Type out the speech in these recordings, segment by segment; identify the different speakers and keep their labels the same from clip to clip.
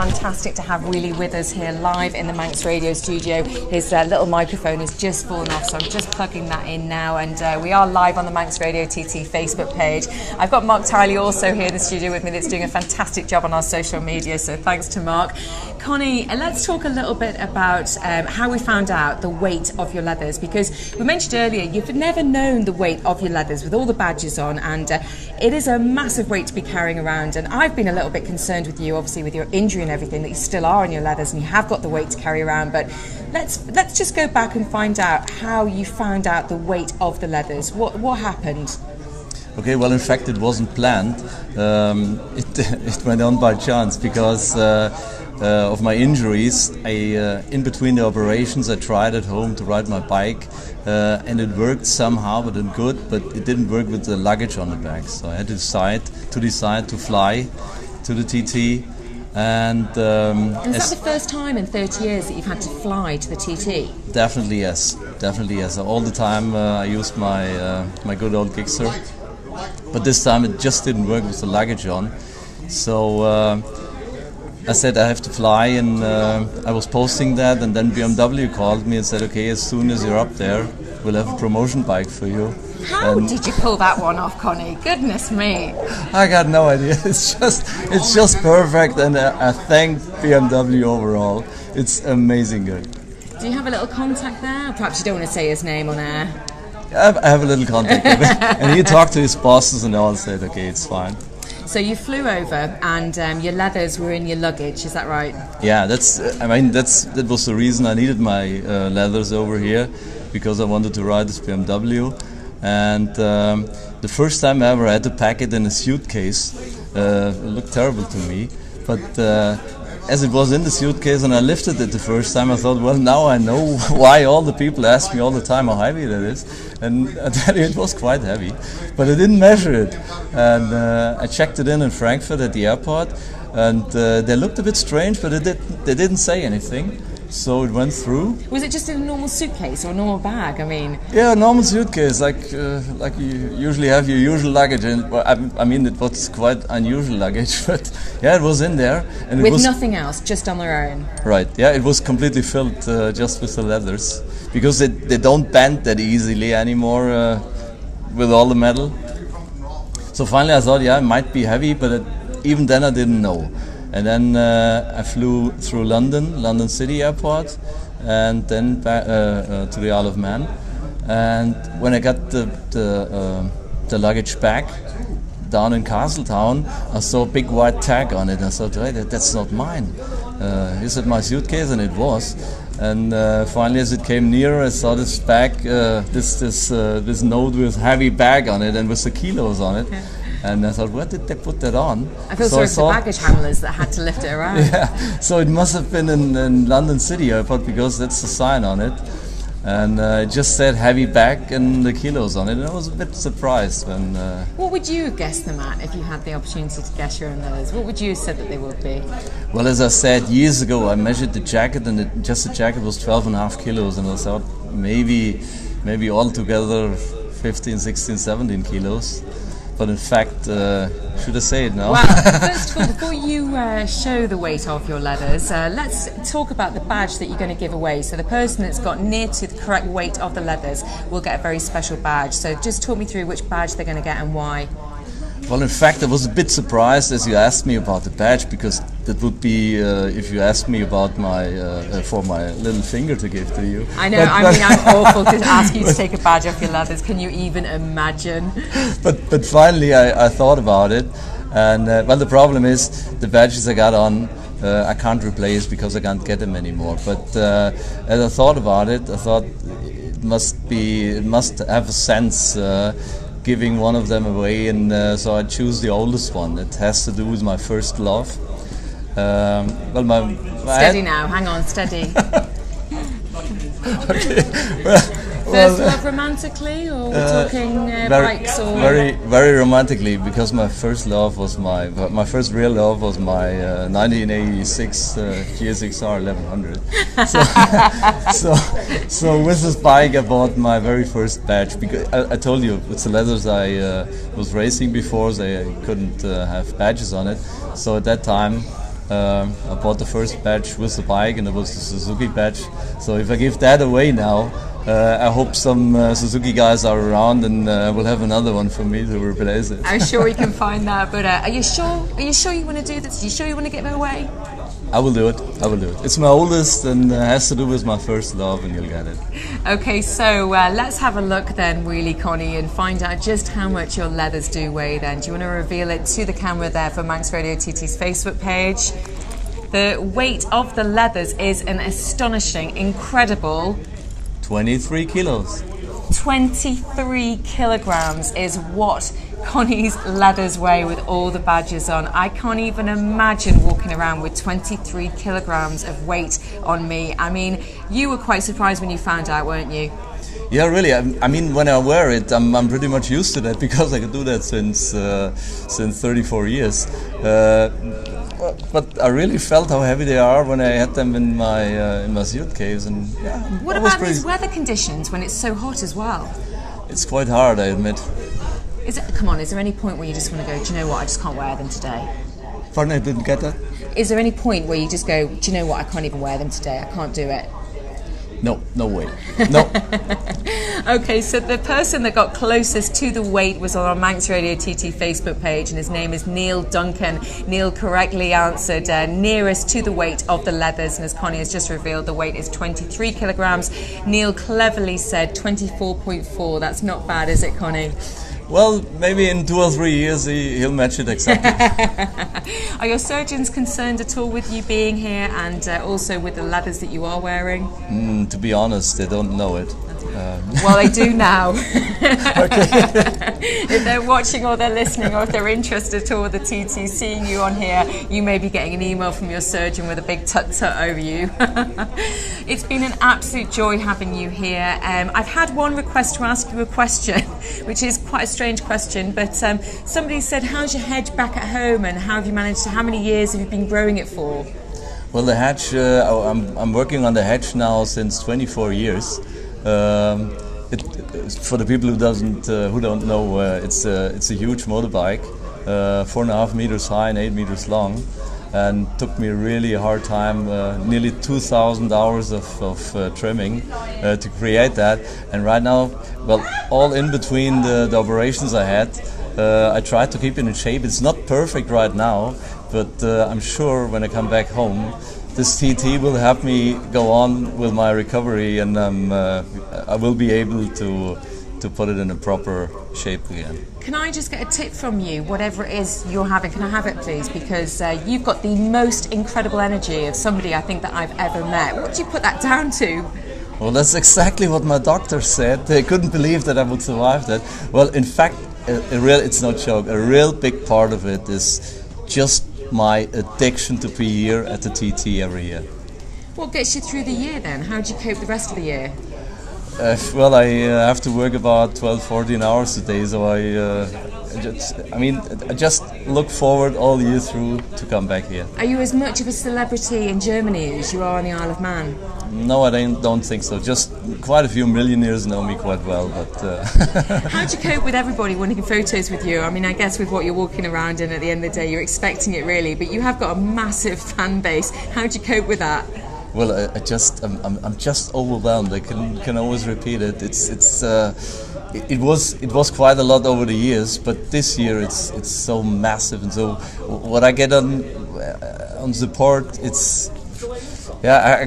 Speaker 1: fantastic to have Wheelie with us here live in the Manx Radio studio. His little microphone has just fallen off, so I'm just plugging that in now, and we are live on the Manx Radio TT Facebook page. I've got Mark Tiley also here in the studio with me that's doing a fantastic job on our social media, so thanks to Mark. Konni, let's talk a little bit about how we found out the weight of your leathers, because we mentioned earlier you've never known the weight of your leathers with all the badges on, and it is a massive weight to be carrying around. And I've been a little bit concerned with you, obviously with your injury and everything, that you still are on your leathers and you have got the weight to carry around. But let's just go back and find out how you found out the weight of the leathers. What happened?
Speaker 2: Okay, well, in fact, it wasn't planned. It went on by chance because of my injuries. In between the operations, I tried at home to ride my bike, and it worked somehow, but it didn't work with the luggage on the back. So I had to decide to fly to the TT. And
Speaker 1: is that the first time in 30 years that you've had to fly to the TT?
Speaker 2: Definitely yes. All the time I used my good old Gixxer. But this time it just didn't work with the luggage on. So I said I have to fly, and I was posting that, and then BMW called me and said, okay, as soon as you're up there, we'll have a promotion bike for you.
Speaker 1: How did you pull that one off, Konni? Goodness me.
Speaker 2: I got no idea. It's just perfect, and I thank BMW overall. It's amazing good.
Speaker 1: Do you have a little contact there? Perhaps you don't want to say his name on air.
Speaker 2: I have a little contact with him, and he talked to his bosses and all and said, okay, it's fine.
Speaker 1: So you flew over, and your leathers were in your luggage, is that right?
Speaker 2: Yeah, that was the reason I needed my leathers over here, because I wanted to ride this BMW. And the first time I ever had to pack it in a suitcase, it looked terrible to me, but as it was in the suitcase and I lifted it the first time, I thought, well, now I know why all the people ask me all the time how heavy that is. And I tell you, it was quite heavy, but I didn't measure it. And I checked it in Frankfurt at the airport, and they looked a bit strange, but they didn't say anything. So it went through.
Speaker 1: Was it just in a normal suitcase or a normal bag? I mean,
Speaker 2: yeah, a normal suitcase, like you usually have your usual luggage. And well, I mean, it was quite unusual luggage, but yeah, it was in there. And
Speaker 1: with nothing else, just on their own.
Speaker 2: Right. Yeah, it was completely filled just with the leathers, because they don't bend that easily anymore with all the metal. So finally, I thought, yeah, it might be heavy, but even then, I didn't know. And then I flew through London City Airport, and then back to the Isle of Man. And when I got the luggage back down in Castletown, I saw a big white tag on it. And I thought, hey, that's not mine. Is it my suitcase? And it was. And finally, as it came nearer, I saw this bag, this note with heavy bag on it and with the kilos on it. Yeah. And I thought, where did they put that on?
Speaker 1: I feel sorry for the baggage handlers that had to lift it around.
Speaker 2: Yeah, so it must have been in London City Airport, because that's the sign on it. And it just said heavy bag and the kilos on it. And I was a bit surprised when...
Speaker 1: What would you have guessed them at if you had the opportunity to guess your own leathers? What would you have said that they would be?
Speaker 2: Well, as I said, years ago, I measured the jacket, and just the jacket was 12.5 kilos. And I thought maybe altogether 15, 16, 17 kilos. But in fact, should I say it now?
Speaker 1: Well, first of all, before you show the weight of your leathers, let's talk about the badge that you're going to give away. So the person that's got near to the correct weight of the leathers will get a very special badge. So just talk me through which badge they're going to get and why.
Speaker 2: Well, in fact, I was a bit surprised as you asked me about the badge, because that would be if you asked me about for my little finger to give to you.
Speaker 1: I know. I'm awful to ask you to take a badge off your leathers. Can you even imagine?
Speaker 2: But finally, I thought about it, and well, the problem is the badges I got on, I can't replace because I can't get them anymore. But as I thought about it, I thought it must have a sense. Giving one of them away, and so I choose the oldest one. It has to do with my first love. Well, my
Speaker 1: steady now. Hang on, steady.
Speaker 2: Okay.
Speaker 1: First love romantically, or we're talking bikes or?
Speaker 2: Very romantically, because my first love was my first real love was my 1986 GSXR 1100. So with this bike I bought my very first badge, because I told you with the leathers I was racing before, so I couldn't have badges on it. So at that time I bought the first badge with the bike, and it was the Suzuki badge. So if I give that away now, I hope some Suzuki guys are around, and we'll have another one for me to replace it.
Speaker 1: I'm sure we can find that. But are you sure? Are you sure you want to do this? Are you sure you want to give it away?
Speaker 2: I will do it. I will do it. It's my oldest, and has to do with my first love, and you'll get it.
Speaker 1: Okay, so let's have a look then, Wheelie Konni, and find out just how much your leathers do weigh then. Do you want to reveal it to the camera there for Manx Radio TT's Facebook page? The weight of the leathers is an astonishing, incredible
Speaker 2: 23 kilos.
Speaker 1: 23 kilograms is what Connie's leathers weigh with all the badges on. I can't even imagine walking around with 23 kilograms of weight on me. I mean, you were quite surprised when you found out, weren't you?
Speaker 2: Yeah, really. I mean, when I wear it, I'm pretty much used to that because I could do that since 34 years. But I really felt how heavy they are when I had them in my suitcase. And yeah,
Speaker 1: what about these weather conditions when it's so hot as well?
Speaker 2: It's quite hard, I admit.
Speaker 1: Come on, is there any point where you just want to go, do you know what, I just can't wear them today?
Speaker 2: Pardon, I didn't get that?
Speaker 1: Is there any point where you just go, do you know what, I can't even wear them today, I can't do it?
Speaker 2: No way. No.
Speaker 1: Okay, so the person that got closest to the weight was on our Manx Radio TT Facebook page, and his name is Neil Duncan. Neil correctly answered nearest to the weight of the leathers, and as Connie has just revealed, the weight is 23 kilograms. Neil cleverly said 24.4. That's not bad, is it, Connie?
Speaker 2: Well, maybe in 2 or 3 years he'll match it exactly.
Speaker 1: Are your surgeons concerned at all with you being here, and also with the leathers that you are wearing?
Speaker 2: To be honest, they don't know it.
Speaker 1: Well, they do now.
Speaker 2: Okay.
Speaker 1: If they're watching or they're listening, or if they're interested at all with the TT seeing you on here, you may be getting an email from your surgeon with a big tut-tut over you. It's been an absolute joy having you here. I've had one request to ask you a question, which is quite a strange question, but somebody said, how's your hedge back at home, and how have you managed to, how many years have you been growing it for?
Speaker 2: Well, the hedge, I'm working on the hedge now since 24 years. For the people who don't know, it's a huge motorbike, 4.5 meters high and 8 meters long, and took me really a hard time, nearly 2,000 hours of trimming to create that. And right now, well, all in between the operations I had, I tried to keep it in shape. It's not perfect right now, but I'm sure when I come back home, this TT will help me go on with my recovery, and I will be able to put it in a proper shape again.
Speaker 1: Can I just get a tip from you, whatever it is you're having? Can I have it, please? Because you've got the most incredible energy of somebody I think that I've ever met. What do you put that down to?
Speaker 2: Well, that's exactly what my doctor said. They couldn't believe that I would survive that. Well, in fact, it's no joke. A real big part of it is just my addiction to be here at the TT every year.
Speaker 1: What gets you through the year then? How do you cope the rest of the year?
Speaker 2: Well, I have to work about 12-14 hours a day, so I just look forward all year through to come back here.
Speaker 1: Are you as much of a celebrity in Germany as you are on the Isle of Man?
Speaker 2: No, I don't think so. Just quite a few millionaires know me quite well, but...
Speaker 1: How do you cope with everybody wanting photos with you? I mean, I guess with what you're walking around in at the end of the day, you're expecting it really, but you have got a massive fan base. How do you cope with that?
Speaker 2: Well, I'm just overwhelmed. I can always repeat it. It was quite a lot over the years, but this year it's so massive, and so what I get on support, I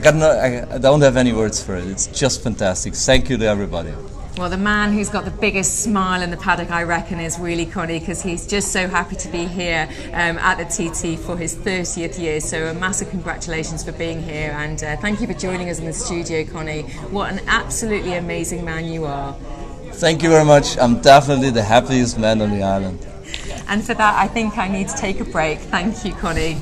Speaker 2: don't have any words for it. It's just fantastic. Thank you to everybody.
Speaker 1: Well, the man who's got the biggest smile in the paddock, I reckon, is Wheelie Konni, because he's just so happy to be here at the TT for his 30th year. So a massive congratulations for being here, and thank you for joining us in the studio, Connie. What an absolutely amazing man you are.
Speaker 2: Thank you very much. I'm definitely the happiest man on the island.
Speaker 1: And for that, I think I need to take a break. Thank you, Connie.